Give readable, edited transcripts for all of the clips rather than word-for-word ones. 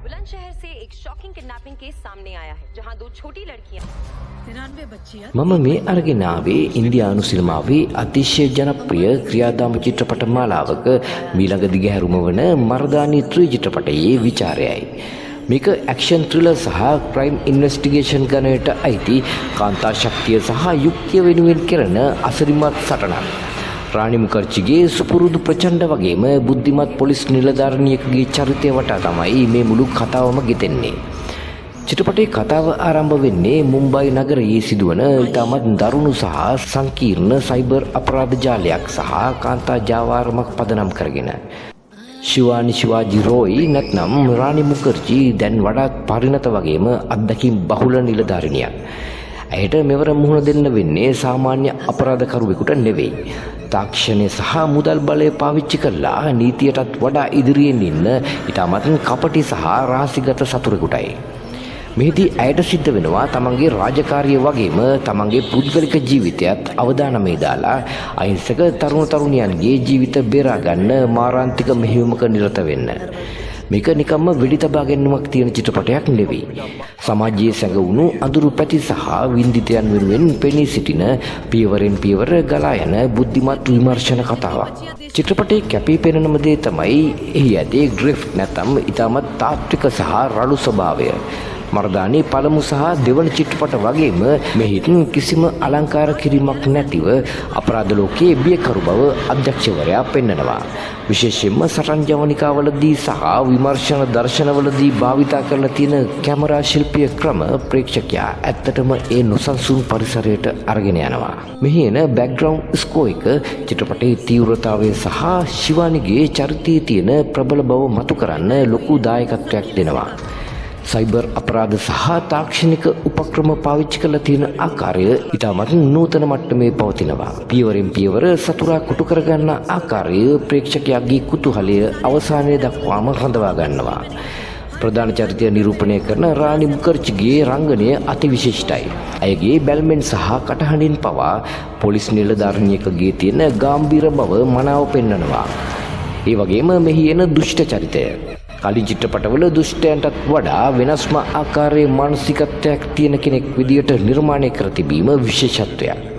बुलंदशहर से एक shocking kidnapping case सामने आया है जहां दो छोटी लड़कियां මම මේ අරගෙන ආවේ ඉන්දියානු සිනමාවේ අතිශය ජනප්‍රිය ක්‍රියාදාම චිත්‍රපට මාලාවක මීළඟ දිගහැරුම වන මර්දානි 3 චිත්‍රපටයේ විචාරයයි. මේක ඇක්ෂන් ත්‍රිලර් සහ ක්‍රයිම් ඉන්වෙස්ටිගේෂන් ගණයට අයිති කාන්තා ශක්තිය සහ යුක්තිය වෙනුවෙන් කරන අසිරිමත් සටනක්. රානි මුකර්ජිගේ සුපුරුදු ප්‍රචණ්ඩ වගේම බුද්ධිමත් පොලිස් නිලධාරණියකගේ චරිතය වටා තමයි මේ මුළු කතාවම ගෙතෙන්නේ. චිත්‍රපටයේ කතාව ආරම්භ වෙන්නේ මුම්බයි නගරයේ සිදුවන ඉතාමත් දරුණු සහ සංකීර්ණ සයිබර් අපරාධ ජාලයක් සහ කාන්තා ජාවාරමක් පදනම් කරගෙන. ශිවානි ශිවාජි රෝයි නැත්නම් රානි මුකර්ජි දැන් වඩාත් පරිණත වගේම අත්දැකීම් බහුල නිලධාරිනියක්. ඇයට මෙවර මුහුණ දෙන්න වෙන්නේ සාමාන්‍ය අපරාධකරුවෙකුට නෙවෙයි. තාක්ෂණය සහ මුදල් බලය පාවිච්චි කරලා නීතියටත් වඩා ඉදිරියෙන් ඉන්න ඉතාමත් කපටි සහ රහසිගත සතුරෙකුටයි. මෙහිදී ඇයට සිද්ධ වෙනවා තමන්ගේ රාජකාරිය වගේම තමන්ගේ පුද්ගලික ජීවිතයත් අවදානමේ දාලා අහිංසක තරුණ තරුණියන්ගේ ජීවිත බේරා ගන්න මාරාන්තික මෙහෙයුමක නිරත වෙන්න. මේක නිකම්ම වෙඩි තබා ගැනීමක් තියෙන චිත්‍රපටයක් නෙවෙයි. සමාජයේ සැඟවුණු අඳුරු පැති සහ වින්දිතයන් වෙනුවෙන් පෙනී සිටින පියවරෙන් පියවර ගලා යන බුද්ධිමත් විමර්ශන කතාවක්. චිත්‍රපටයේ කැපී පෙනෙනම දේ තමයි එහි ඇති ග්‍රිෆ්ට් නැත්නම් ඊටමත් තාත්වික සහ රළු ස්වභාවය. මර්දානි පළමු සහ දෙවන චිත්‍රපට වගේම මෙහිත් කිසිම අලංකාර කිරීමක් නැතිව අපරාධ ලෝකයේ බියකරු බව අධ්‍යක්ෂවරයා පෙන්නනවා. විශේෂයෙන්ම සටන් ජවනිකාවලදී සහ විමර්ශන දර්ශනවලදී භාවිතා කරලා තියෙන කැමරා ශිල්පීය ක්‍රම ප්‍රේක්ෂකයා ඇත්තටම ඒ නොසන්සුන් පරිසරයට අරගෙන යනවා. මෙහි එන බෑග්ග්‍රවුන්ඩ් ස්කෝර් එක චිත්‍රපටයේ තීව්‍රතාවය සහ ශිවානිගේ චරිතයේ තියෙන ප්‍රබල බව මතු කරන්න ලොකු දායකත්වයක් දෙනවා. සයිබර් අපරාධ සහ තාක්ෂණික උපක්‍රම පාවිච්චි කරලා තියෙන ආකාරය ඉතාමත් නූතන මට්ටමේ පවතිනවා. පියවරෙන් පියවර සතුරා කොටු කරගන්න ආකාරය ප්‍රේක්ෂකයාගේ කුතුහලය අවසානයේ දක්වාම රඳවා ගන්නවා. ප්‍රධාන චරිතය නිරූපණය කරන රානි මුකර්ජිගේ රංගනය අතිවිශිෂ්ටයි. ඇයගේ බැල්මෙන් සහ කටහඬින් පවා පොලිස් නිලධාරිනියකගේ තියෙන ගාම්භීර බව මනාව පෙන්වනවා. ඒ වගේම මෙහි එන දුෂ්ට චරිතය කලින් චිත්‍රපටවල දුෂ්ටයන්ටත් වඩා වෙනස්ම ආකාරයේ මානසිකත්වයක් තියෙන කෙනෙක් විදියට නිර්මාණය කර තිබීම විශේෂත්වයක්.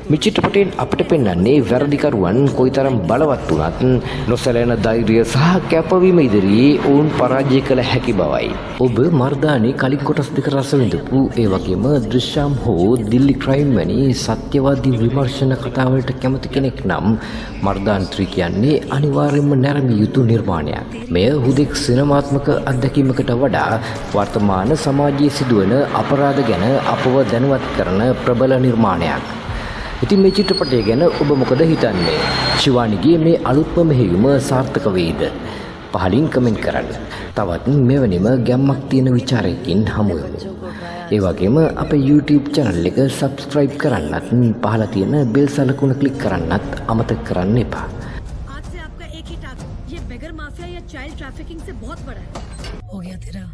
මේ චිත්‍රපටයෙන් අපිට පෙන්වන්නේ වැරදිකරුවන් කොයිතරම් බලවත් වුණත් නොසැලෙන ධෛර්යය සහ කැපවීම ඉදිරියේ ඔවුන් පරාජය කළ හැකි බවයි. ඔබ මර්දානි කලින් කොටස් දෙක රස විඳපු ඒ වගේම දෘශ්‍යම් හෝ දිල්ලි ක්‍රයිම් වැනි සත්‍යවාදී විමර්ශන කතාවලට කැමති කෙනෙක් නම් මර්දානි 3 කියන්නේ අනිවාර්යයෙන්ම නැරඹිය යුතු නිර්මාණයක්. මෙය හුදෙක් සිනමාත්මක අත්දැකීමකට වඩා වර්තමාන සමාජයේ සිදුවන අපරාධ ගැන අපව දැනුවත් කරන ප්‍රබල නිර්මාණයක්. ඉතින් මේ චිත්‍රපටය ගැන ඔබ මොකද හිතන්නේ? ශිවානිගේ මේ අලුත්ම මෙහෙයුම සාර්ථක වෙයිද? පහලින් කමෙන්ට් කරන්න. තවත් මෙවැනිම ගැම්මක් තියෙන විචාරයකින් හමු වෙමු. ඒ වගේම අපේ YouTube channel එක subscribe කරන්නත් පහළ තියෙන bell සලකුණ click කරන්නත් අමතක කරන්න එපා. आज से आपका एक ही टास्क ये बेगर माफिया या चाइल्ड ट्रैफिकिंग से बहुत बड़ा है. हो गया तेरा.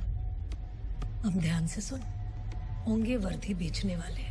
अब ध्यान से सुन. होंगे वर्दी बेचने वाले.